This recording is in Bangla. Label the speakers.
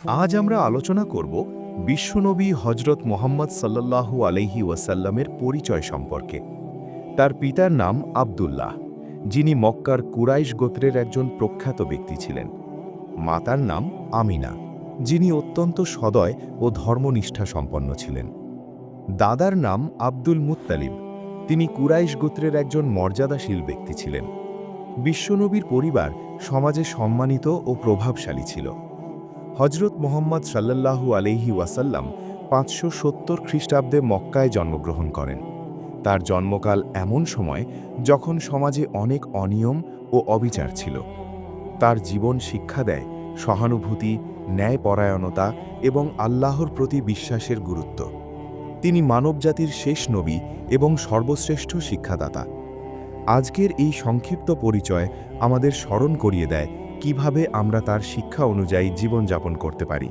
Speaker 1: আজ আমরা আলোচনা করব বিশ্বনবী হজরত মোহাম্মদ সাল্লাল্লাহু আলাইহি ওয়াসাল্লামের পরিচয় সম্পর্কে। তার পিতার নাম আবদুল্লাহ, যিনি মক্কার কুরাইশ গোত্রের একজন প্রখ্যাত ব্যক্তি ছিলেন। মাতার নাম আমিনা, যিনি অত্যন্ত সদয় ও ধর্মনিষ্ঠা সম্পন্ন ছিলেন। দাদার নাম আব্দুল মুত্তালিব, তিনি কুরাইশ গোত্রের একজন মর্যাদাশীল ব্যক্তি ছিলেন। বিশ্বনবীর পরিবার সমাজে সম্মানিত ও প্রভাবশালী ছিল। হজরত মোহাম্মদ সাল্লাল্লাহু আলাইহি ওয়াসাল্লাম ৫৭০ খ্রিস্টাব্দে মক্কায় জন্মগ্রহণ করেন। তার জন্মকাল এমন সময় যখন সমাজে অনেক অনিয়ম ও অবিচার ছিল। তার জীবন শিক্ষা দেয় সহানুভূতি, ন্যায়পরায়ণতা এবং আল্লাহর প্রতি বিশ্বাসের গুরুত্ব। তিনি মানবজাতির শেষ নবী এবং সর্বশ্রেষ্ঠ শিক্ষাদাতা। আজকের এই সংক্ষিপ্ত পরিচয় আমাদের স্মরণ করিয়ে দেয় কিভাবে আমরা তার শিক্ষা অনুযায়ী জীবনযাপন করতে পারি।